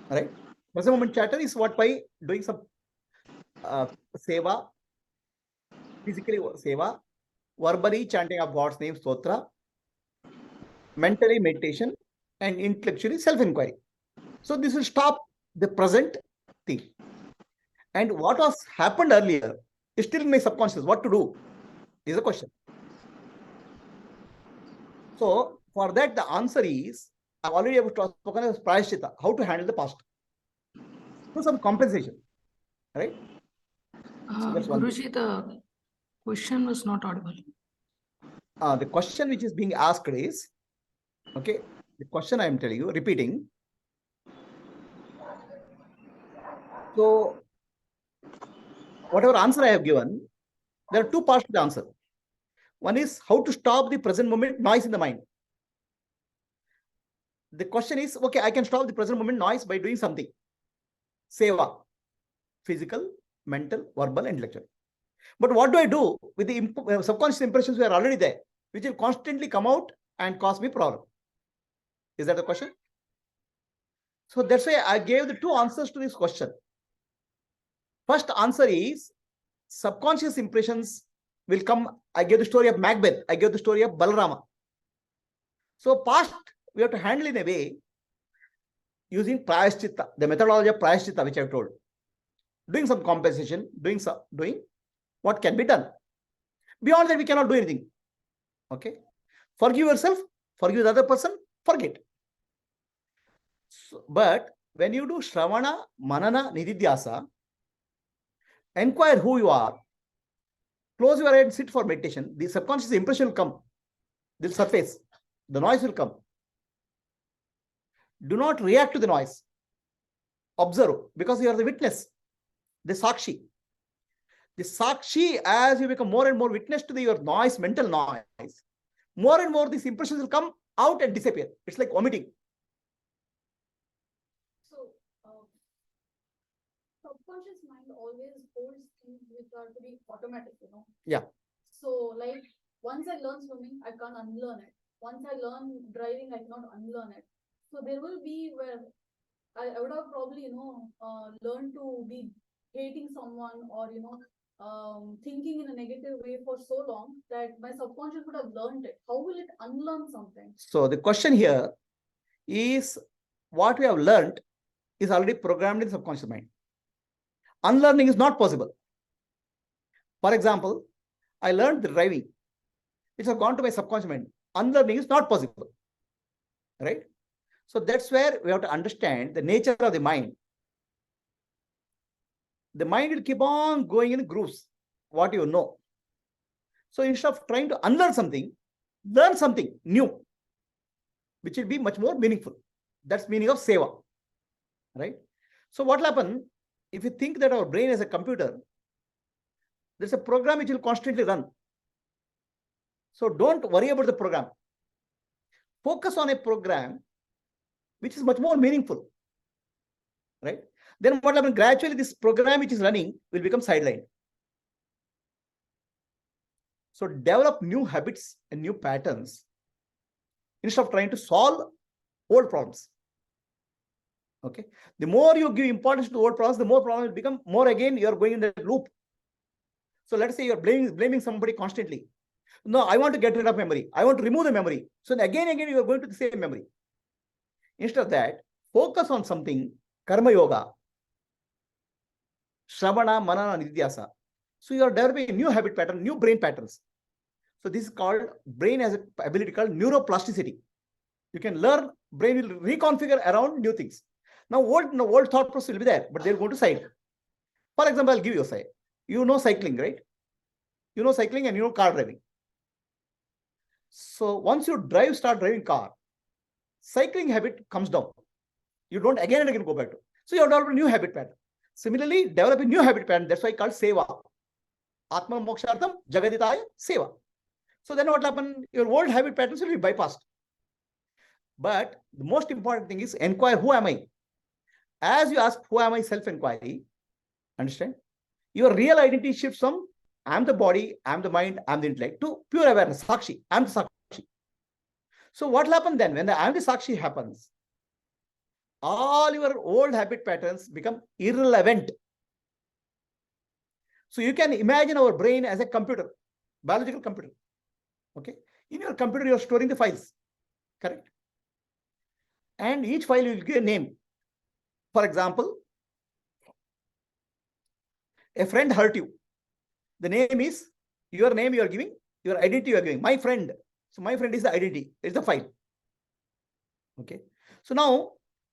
Right? Present moment chatter is what by doing some seva, physically seva, verbally chanting of God's name, stotra, mentally meditation, and intellectually self-inquiry. So this will stop the present thing. And what was happened earlier is still in my subconscious. What to do is a question. So for that, the answer is, I've already spoken as prayaschitta, how to handle the past. So some compensation, right? So that's one Guruji, the question was not audible. The question which is being asked is, okay, the question I am telling you, repeating. So whatever answer I have given, there are two parts to the answer. One is how to stop the present moment noise in the mind. The question is, okay, I can stop the present moment noise by doing something. Seva, physical, mental, verbal, intellectual. But what do I do with the subconscious impressions which are already there, which will constantly come out and cause me problem? Is that the question? So that's why I gave the two answers to this question. First answer is, subconscious impressions will come. I gave the story of Macbeth. I gave the story of Balarama. So past, we have to handle in a way using prayaschitta, the methodology of prayaschitta, which I've told. Doing some compensation, doing what can be done. Beyond that, we cannot do anything. Okay? Forgive yourself, forgive the other person, forget. So, but when you do Shravana, Manana, Nididhyasa, inquire who you are, close your eye and sit for meditation, the subconscious impression will come. They'll surface. The noise will come. Do not react to the noise. Observe, because you are the witness, the Sakshi. The Sakshi, as you become more and more witness to your noise, mental noise, more and more these impressions will come out and disappear. It's like vomiting. So, subconscious mind always holds things which are to be automatic, Yeah. So, like, once I learn swimming, I can't unlearn it. Once I learn driving, I cannot unlearn it. So there will be where I would have probably, learned to be hating someone or, thinking in a negative way for so long that my subconscious would have learned it. How will it unlearn something? So the question here is, what we have learned is already programmed in the subconscious mind. Unlearning is not possible. For example, I learned the driving, which have gone to my subconscious mind. Unlearning is not possible, right? So that's where we have to understand the nature of the mind. The mind will keep on going in grooves, what you know. So instead of trying to unlearn something, learn something new, which will be much more meaningful. That's meaning of seva, right? So what will happen, if you think that our brain is a computer, there's a program which will constantly run. So don't worry about the program. Focus on a program which is much more meaningful, right? Then what will happen, gradually this program which is running will become sidelined. So develop new habits and new patterns instead of trying to solve old problems. Okay. The more you give importance to old problems, the more problems will become more. Again, you are going in that loop. So let's say you are blaming somebody constantly. No, I want to get rid of memory. I want to remove the memory. So again, you are going to the same memory. Instead of that, focus on something, karma yoga, shravana, manana, nidhyasa. So you are developing a new habit pattern, new brain patterns. So this is called, brain has an ability called neuroplasticity. You can learn, brain will reconfigure around new things. Now, old thought process will be there, but they'll go to side. For example, I'll give you a side. You know cycling, right? You know cycling and you know car driving. So once you start driving car, cycling habit comes down. You don't again and again go back to. So you have developed a new habit pattern. Similarly, develop a new habit pattern. That's why called seva. Atma mokshartham jagaditaya seva. So then what happened? Your old habit patterns will be bypassed. But the most important thing is inquire, who am I? As you ask, who am I, self-enquiry, understand? Your real identity shifts from I'm the body, I'm the mind, I'm the intellect, to pure awareness, Sakshi, I'm the Sakshi. So what will happen then? When the I'm the Sakshi happens, all your old habit patterns become irrelevant. So you can imagine our brain as a computer, biological computer. Okay. In your computer, you're storing the files. Correct. And each file will give a name. For example, a friend hurt you. The name is your name you are giving, your identity you are giving. My friend. So my friend is the identity, it's the file. Okay. So now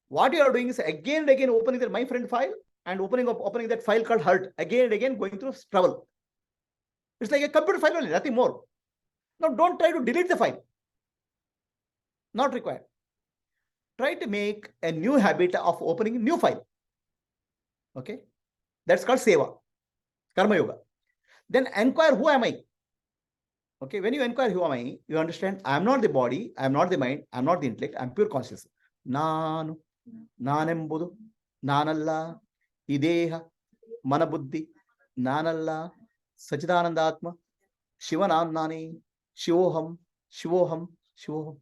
what you are doing is again and again opening the my friend file and opening that file called hurt. Again and again going through trouble. It's like a computer file only, nothing more. Now don't try to delete the file. Not required. Try to make a new habit of opening a new file. Okay. That's called seva, karma yoga. Then inquire, who am I? Okay. When you inquire who am I, you understand I am not the body, I am not the mind, I am not the intellect, I am pure consciousness. Nanu, nanembudu, nanalla, ideha, manabuddhi, nanalla, sachidananda atma, shivanannani, shivoham, shivoham, shivoham.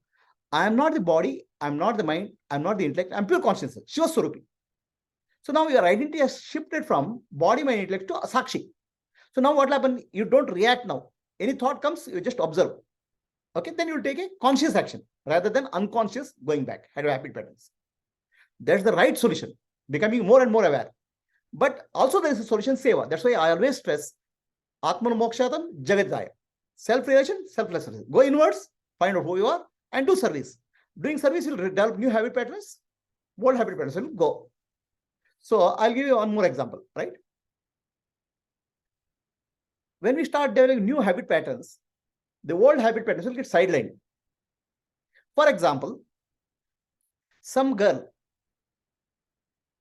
I am not the body, I am not the mind, I am not the intellect, I am pure consciousness, Shiva Swarupi. So now your identity has shifted from body, mind, intellect to Sakshi. So now what will happen? You don't react now. Any thought comes, you just observe. Okay, then you will take a conscious action rather than unconscious going back, had habit patterns. That's the right solution, becoming more and more aware. But also there is a solution, seva. That's why I always stress Atman Mokshatam Jagadaya. Self-realization, selflessness. Go inwards, find out who you are, and do service. Doing service will develop new habit patterns, old habit patterns will go. So I'll give you one more example, right? When we start developing new habit patterns, the old habit patterns will get sidelined. For example, some girl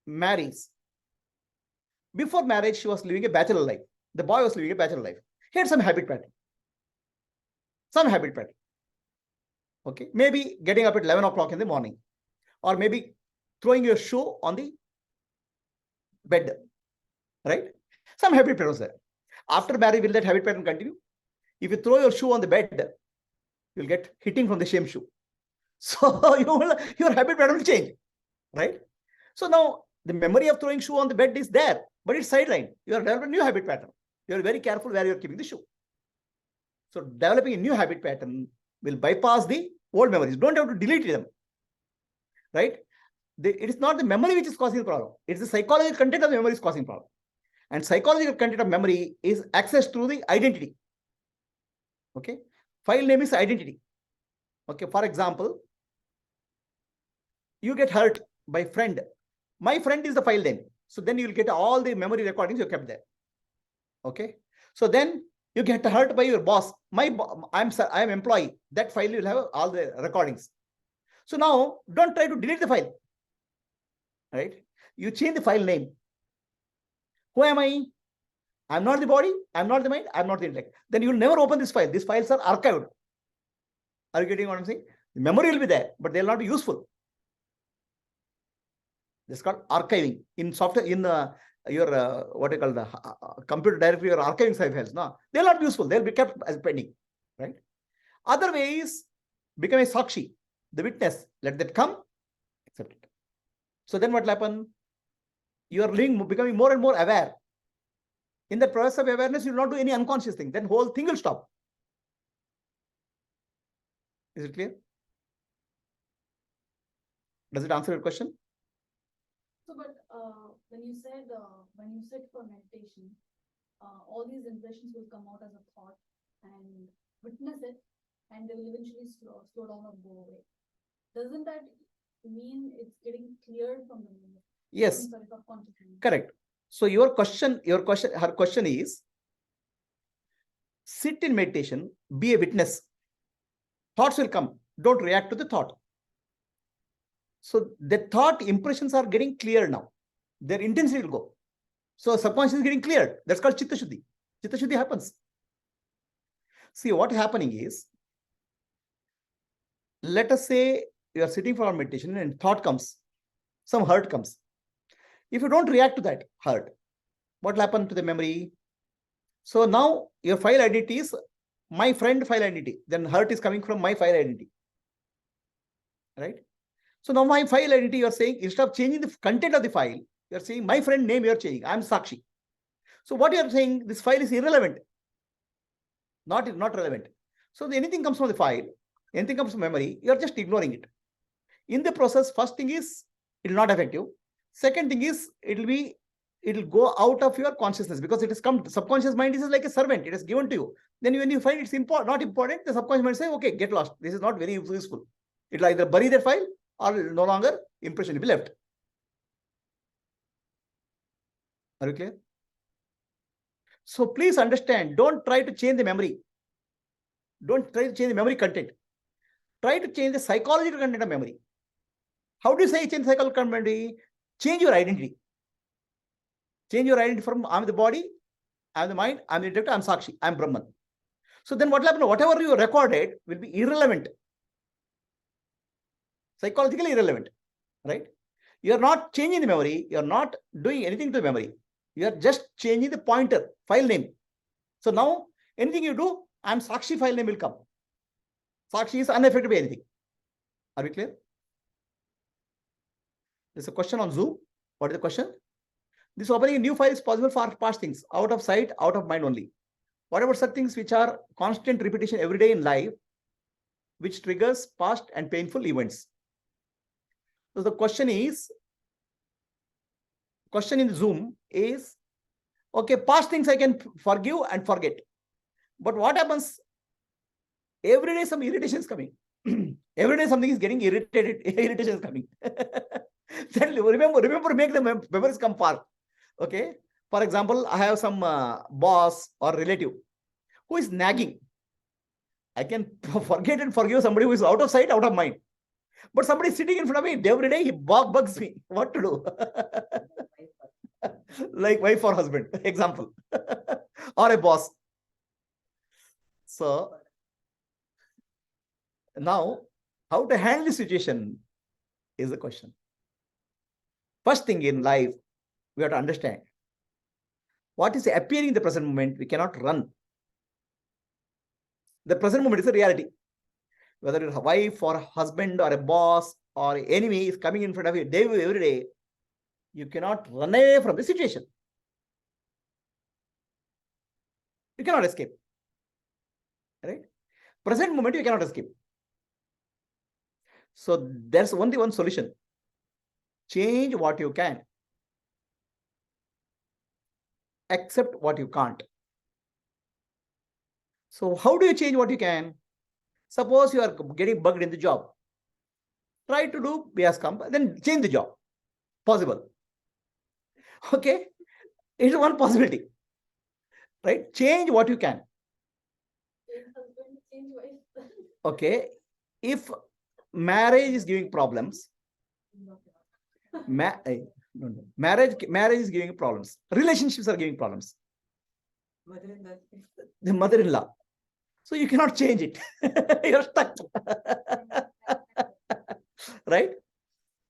marries. Before marriage, she was living a bachelor life. The boy was living a bachelor life. He had some habit pattern. Some habit pattern. Okay, maybe getting up at 11 o'clock in the morning, or maybe throwing your shoe on the bed, right? Some habit pattern was there. After marriage, will that habit pattern continue? If you throw your shoe on the bed, you'll get hitting from the same shoe. So your habit pattern will change, right? So now the memory of throwing shoe on the bed is there, but it's sidelined. You are developing a new habit pattern. You are very careful where you are keeping the shoe. So developing a new habit pattern will bypass the old memories. Don't have to delete them, right? It is not the memory which is causing the problem. It's the psychological content of the memory is causing problem. And psychological content of memory is accessed through the identity. Okay. File name is identity. Okay. For example, you get hurt by friend. My friend is the file name. So then you will get all the memory recordings you kept there. Okay. So then you get hurt by your boss. I'm employee. That file will have all the recordings. So now don't try to delete the file. Right? You change the file name. Who am I? I'm not the body, I'm not the mind, I'm not the intellect. Then you will never open this file. These files are archived. Are you getting what I'm saying? The memory will be there, but they'll not be useful. This is called archiving. In software, in your what you call the computer directory or archiving files. No, they'll not be useful. They'll be kept as pending. Right? Other way is become a sakshi, the witness. Let that come, accept it. So then what will happen? You are becoming more and more aware. In the process of awareness, you will not do any unconscious thing. Then whole thing will stop. Is it clear? Does it answer your question? So, but when you sit for meditation, all these impressions will come out as a thought and witness it, and they will eventually slow down or go away. Doesn't that mean it's getting cleared from the mind? Yes. Correct. So her question is, sit in meditation, be a witness. Thoughts will come. Don't react to the thought. So the thought impressions are getting clear now. Their intensity will go. So subconscious is getting cleared. That's called Chitta Shuddhi. Chitta Shuddhi happens. See, what is happening is, let us say you are sitting for our meditation and thought comes. Some hurt comes. If you don't react to that hurt, what will happen to the memory? So now your file identity is my friend file identity. Then hurt is coming from my file identity. Right? So now my file identity, you are saying, instead of changing the content of the file, you are saying my friend name you are changing. I am Sakshi. So what you are saying, this file is irrelevant, not relevant. So anything comes from the file, anything comes from memory, you are just ignoring it. In the process, first thing is it will not affect you. Second thing is it will go out of your consciousness, because it has come. Subconscious mind is like a servant. It is given to you. Then when you find it's not important, the subconscious mind say, okay, get lost. This is not very useful. It will either bury that file or no longer impression will be left. Are you clear? So please understand, don't try to change the memory. Don't try to change the memory content. Try to change the psychological content of memory. How do you say change psychological content of memory? Change your identity. Change your identity from I'm the body, I'm the mind, I'm the intellect, I'm Sakshi, I'm Brahman. So then what will happen? Whatever you recorded will be irrelevant. Psychologically irrelevant, right? You are not changing the memory. You are not doing anything to the memory. You are just changing the pointer, file name. So now anything you do, I'm Sakshi, file name will come. Sakshi is unaffected by anything. Are we clear? There's a question on Zoom. What is the question? This opening a new file is possible for past things, out of sight, out of mind only. What about such things which are constant repetition every day in life, which triggers past and painful events? So the question in the Zoom is, okay, past things I can forgive and forget. But what happens? Every day some irritation is coming. Every day something is getting irritated. Irritation is coming. Then remember, make the memories come far. Okay. For example, I have some boss or relative who is nagging. I can forget and forgive somebody who is out of sight, out of mind. But somebody is sitting in front of me every day, he bugs me. What to do? Like wife or husband, example. Or a boss. So now, how to handle the situation is the question. First thing in life, we have to understand what is appearing in the present moment. We cannot run. The present moment is a reality. Whether it's a wife or a husband or a boss or an enemy is coming in front of you every day, you cannot run away from the situation. You cannot escape. Right? Present moment, you cannot escape. So there's only one solution. Change what you can. Accept what you can't. So how do you change what you can? Suppose you are getting bugged in the job. Try to do bias comp, then change the job. Possible. Okay? It's one possibility. Right? Change what you can. Change husband, change wife. Okay. If marriage is giving problems, marriage is giving problems. Relationships are giving problems. The mother-in-law. So you cannot change it. You're stuck. Right?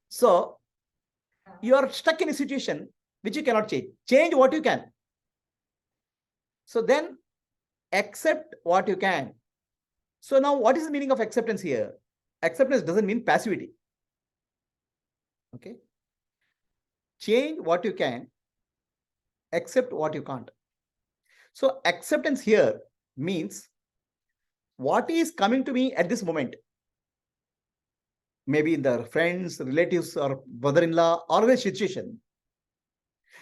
So you are stuck in a situation which you cannot change. Change what you can. So then accept what you can. So now what is the meaning of acceptance here? Acceptance doesn't mean passivity. Okay. Change what you can. Accept what you can't. So acceptance here means what is coming to me at this moment. Maybe the friends, relatives, or brother-in-law, or a situation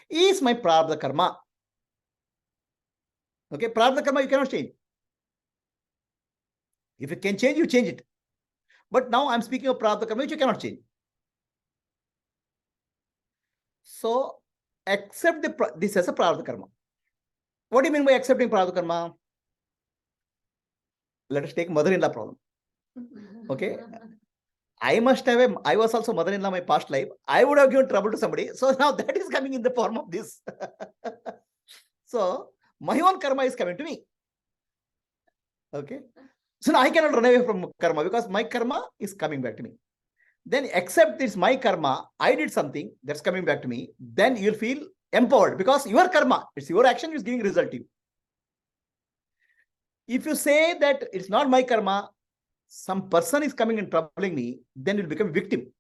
is my prarabdha karma. Okay, prarabdha karma you cannot change. If you can change, you change it. But now I'm speaking of prarabdha karma, which you cannot change. So accept this as a prarabdha karma. What do you mean by accepting prarabdha karma? Let us take mother-in-law problem. Okay. I was also mother-in-law my past life. I would have given trouble to somebody. So now that is coming in the form of this. So my own karma is coming to me. Okay. So now I cannot run away from karma because my karma is coming back to me. Then accept this my karma. I did something that's coming back to me. Then you'll feel empowered because your karma, it's your action is giving result to you. If you say that it's not my karma, some person is coming and troubling me, then you'll become a victim.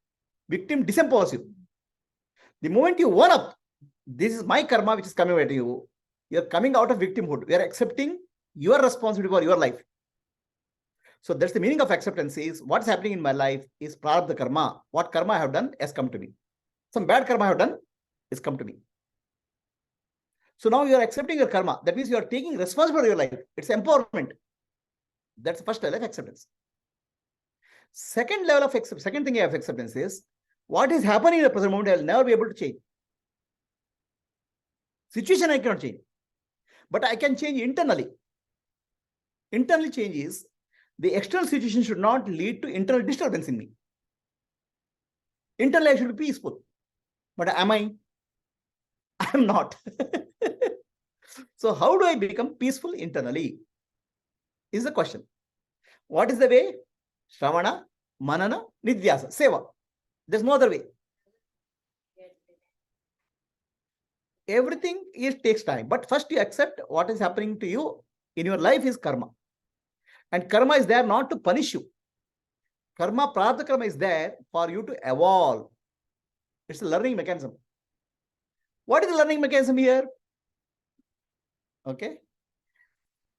Victim disempowers you. The moment you own up, this is my karma which is coming at you, you're coming out of victimhood. You are accepting your responsibility for your life. So that's the meaning of acceptance, is what's happening in my life is prarabdha karma. What karma I have done has come to me. Some bad karma I have done has come to me. So now you are accepting your karma. That means you are taking responsibility for your life. It's empowerment. That's the first level of acceptance. Second level of acceptance, second thing of acceptance is what is happening in the present moment I will never be able to change. Situation I cannot change, but I can change internally. Internal change is the external situation should not lead to internal disturbance in me. Internally I should be peaceful. But am I? I am not. So how do I become peaceful internally? Is the question. What is the way? Shravana, Manana, Nidhyasa, Seva. There's no other way. Everything takes time. But first you accept what is happening to you in your life is karma. And karma is there not to punish you. Karma, prarabdha karma is there for you to evolve. It's a learning mechanism. What is the learning mechanism here? Okay.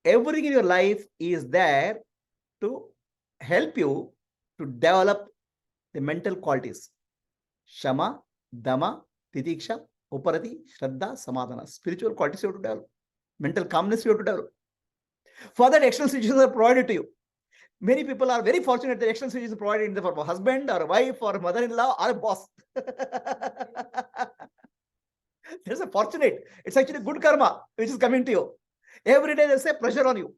Everything in your life is there to help you to develop the mental qualities. Shama, Dama, Titiksha, Uparati, Shraddha, Samadhana. Spiritual qualities you have to develop. Mental calmness you have to develop. For that, external situations are provided to you. Many people are very fortunate that external situations are provided in the form of a husband or a wife or a mother-in-law or a boss. There's a fortunate. It's actually good karma which is coming to you. Every day there's a pressure on you.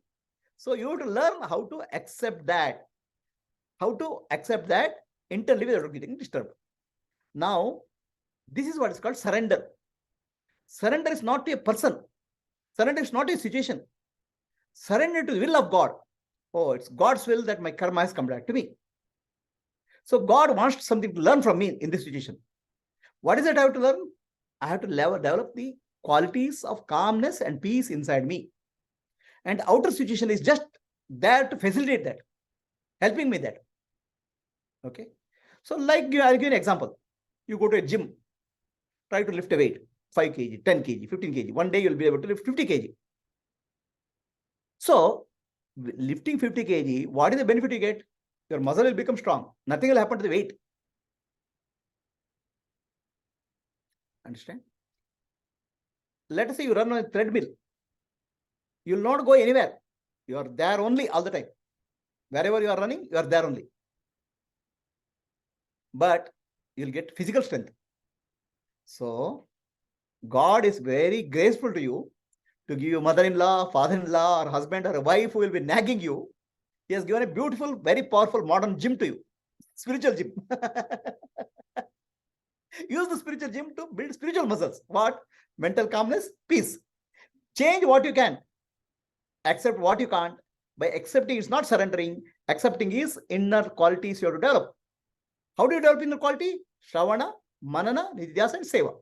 So you have to learn how to accept that. How to accept that internally without getting disturbed. Now, this is what is called surrender. Surrender is not to a person. Surrender is not to a situation. Surrender to the will of God. Oh, it's God's will that my karma has come back to me. So God wants something to learn from me in this situation. What is it I have to learn? I have to develop the qualities of calmness and peace inside me. And outer situation is just there to facilitate that, helping me that. Okay. So like I'll give you an example. You go to a gym, try to lift a weight, 5 kg, 10 kg, 15 kg. One day you'll be able to lift 50 kg. So lifting 50 kg, what is the benefit you get? Your muscle will become strong. Nothing will happen to the weight. Understand? Let us say you run on a treadmill. You will not go anywhere. You are there only all the time. Wherever you are running, you are there only. But you'll get physical strength. So God is very graceful to you to give you mother-in-law, father-in-law, or husband or a wife who will be nagging you. He has given a beautiful, very powerful modern gym to you. Spiritual gym. Use the spiritual gym to build spiritual muscles. What? Mental calmness, peace. Change what you can. Accept what you can't. By accepting is not surrendering. Accepting is inner qualities you have to develop. How do you develop inner quality? Shravana, Manana, Nidhyasa, and Seva.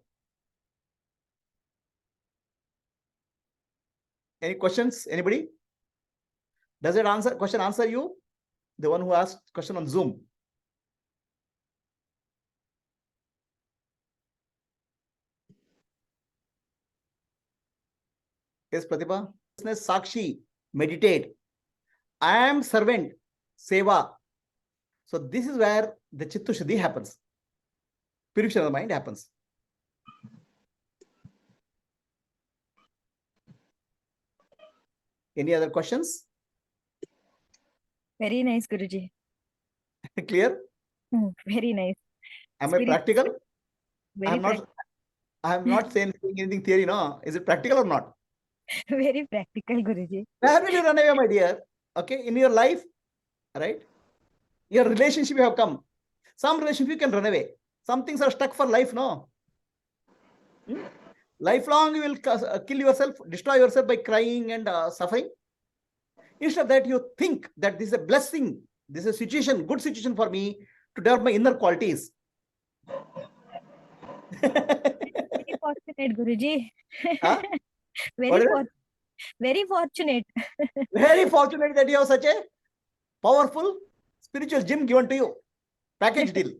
Any questions? Anybody? Does that question answer you? The one who asked question on Zoom. Yes, Pratibha. Sakshi, meditate. I am servant, Seva. So this is where the Chittu Shuddhi happens. Purification of the mind happens. Any other questions? Very nice, Guruji. Clear? Very nice. Am I practical? Very I am not saying anything theory, no. Is it practical or not? Very practical, Guruji. Where will you run away, my dear? Okay, in your life, right? Your relationship you have come. Some relationship you can run away. Some things are stuck for life, no? Lifelong you will kill yourself, destroy yourself by crying and suffering. Instead of that, you think that this is a blessing, this is a situation, good situation for me to develop my inner qualities. Very fortunate, Guruji. Huh? Very fortunate. Very fortunate that you have such a powerful spiritual gym given to you. Package deal.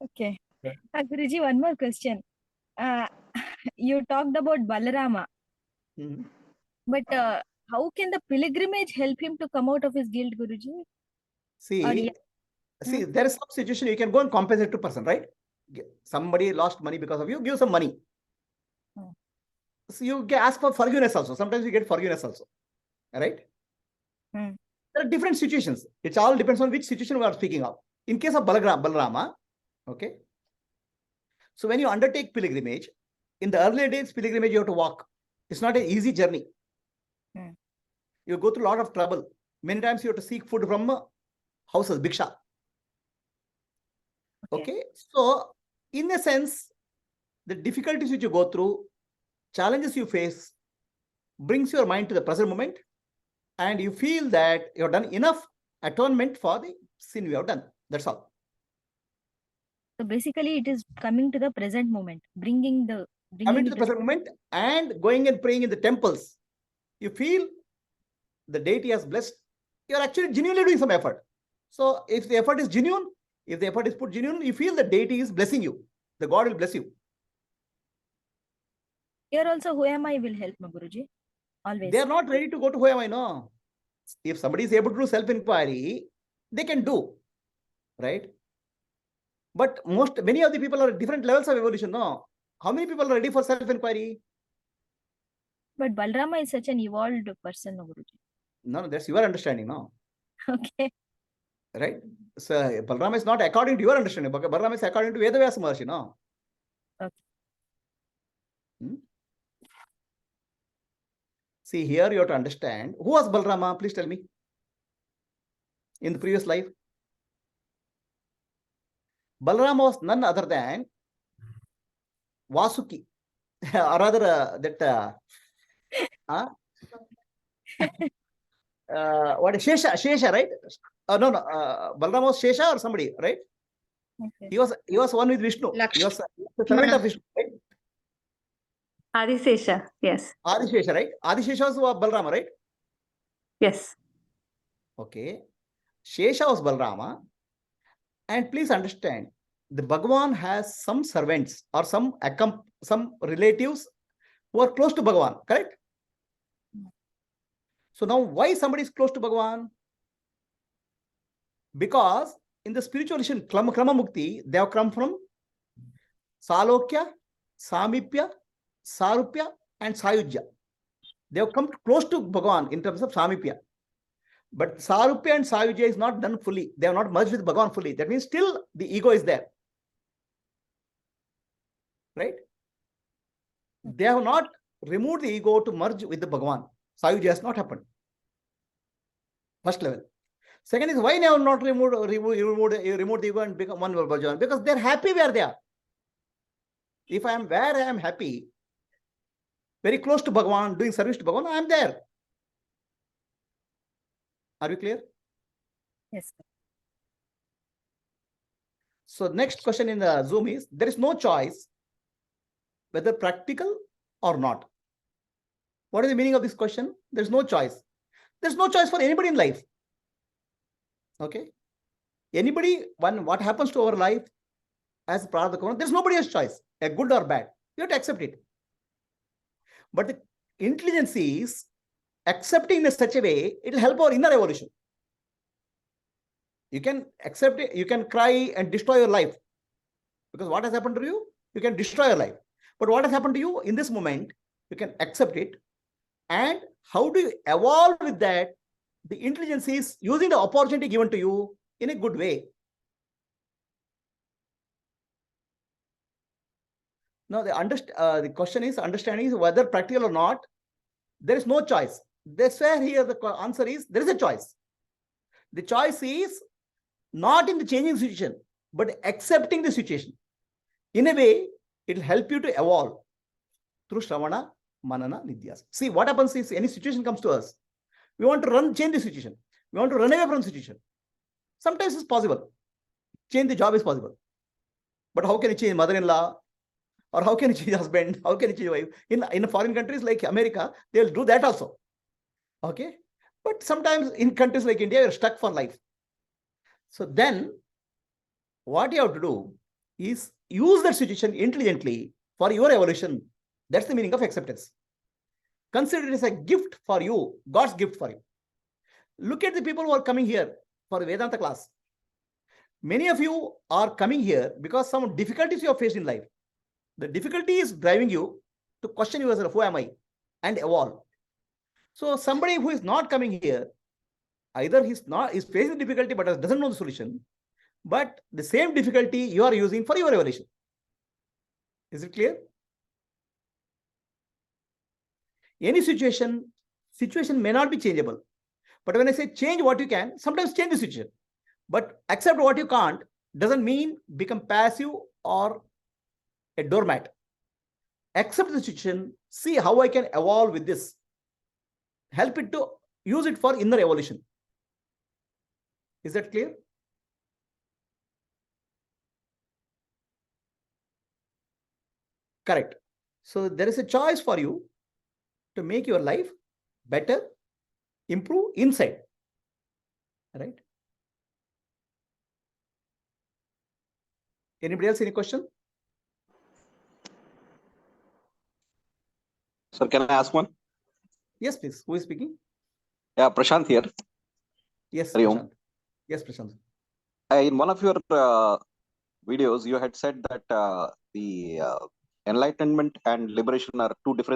Okay. Guruji, one more question. You talked about Balarama, Mhm. but how can the pilgrimage help him to come out of his guilt, Guruji? Or See, there is some situation you can go and compensate to person, right? Somebody lost money because of you, give some money. Hmm. So you can ask for forgiveness also. Sometimes you get forgiveness also, right? Hmm. There are different situations. It all depends on which situation we are speaking of. In case of Balarama, okay. So when you undertake pilgrimage, in the early days, pilgrimage you have to walk. It's not an easy journey. Hmm. You go through a lot of trouble. Many times you have to seek food from houses, Vichara. Okay. So in a sense, the difficulties which you go through, challenges you face, brings your mind to the present moment, and you feel that you have done enough atonement for the sin you have done. That's all. So basically, it is coming to the present moment, bringing Coming to it the present moment and going and praying in the temples. You feel the deity has blessed. You're actually genuinely doing some effort. So if the effort is genuine, if the effort is put genuine, you feel the deity is blessing you. The God will bless you. Here also, who am I will help me, Guruji. Always. They are not ready to go to who am I know. If somebody is able to do self-inquiry, they can do, right? But many of the people are at different levels of evolution. No, how many people are ready for self-inquiry? But Balarama is such an evolved person, no, Guruji. No, that's your understanding, no? Okay. Right? So Balarama is not according to your understanding. Balarama is according to Vedavyasa Maharshi, no? Okay. See, here you have to understand, who was Balarama? Please tell me. In the previous life, Balarama was none other than Vasuki, or rather what is Shesha, right? No, Balarama was Shesha or somebody, right? Okay. He was one with Vishnu. He was the servant of Vishnu, right? Adisesha, yes. Adishesha, right? Adishesha was Balarama, right? Yes. Okay. Shesha was Balarama. And please understand, the Bhagavan has some servants or some relatives who are close to Bhagavan, correct? So now why somebody is close to Bhagavan? Because in the spiritual tradition, Krama Mukti, they have come from Salokya, Samipya, Sarupya, and Sayujya. They have come close to Bhagavan in terms of Samipya. But Sarupya and Sayujya is not done fully. They have not merged with Bhagavan fully. That means still the ego is there. Right? They have not removed the ego to merge with the Bhagavan. Sayujya has not happened. First level. Second is, why they have not removed the ego and become one with Bhagavan? Because they're happy where they are. If I am where I am happy, very close to Bhagavan, doing service to Bhagavan, I am there. Are we clear? Yes. So next question in the Zoom is, there is no choice whether practical or not. What is the meaning of this question? There's no choice. There's no choice for anybody in life. Okay. Anybody, what happens to our life as Prarabdha Karma, there's nobody else's choice, a good or bad. You have to accept it. But the intelligence is accepting in such a way, it will help our inner evolution. You can accept it, you can cry and destroy your life. Because what has happened to you? You can destroy your life. But what has happened to you in this moment, you can accept it. And how do you evolve with that? The intelligence is using the opportunity given to you in a good way. Now, the question is, understanding is whether practical or not, there is no choice. That's where here the answer is, there is a choice. The choice is not in the changing situation, but accepting the situation. In a way, it will help you to evolve through Shravana, Manana, Nidhyas. See, what happens is, any situation comes to us, we want to change the situation. We want to run away from the situation. Sometimes it's possible. Change the job is possible. But how can you change mother-in-law? Or how can you change husband? How can you change wife? In foreign countries like America, they'll do that also. Okay. But sometimes in countries like India, you're stuck for life. So then what you have to do is use that situation intelligently for your evolution. That's the meaning of acceptance. Consider it as a gift for you, God's gift for you. Look at the people who are coming here for Vedanta class. Many of you are coming here because some difficulties you have faced in life. The difficulty is driving you to question yourself, who am I? And evolve. So somebody who is not coming here, either he's facing difficulty but doesn't know the solution, but the same difficulty you are using for your evolution. Is it clear? Any situation may not be changeable. But when I say change what you can, sometimes change the situation. But accept what you can't doesn't mean become passive or a doormat. Accept the situation, see how I can evolve with this. Help it to use it for inner evolution. Is that clear? Correct. So there is a choice for you to make your life better, improve inside. Right? Anybody else, any question? Sir, can I ask one? Yes, please. Who is speaking? Yeah, Prashant here. Yes, Hari Om. Prashant. Yes, Prashant. In one of your videos, you had said that the enlightenment and liberation are two different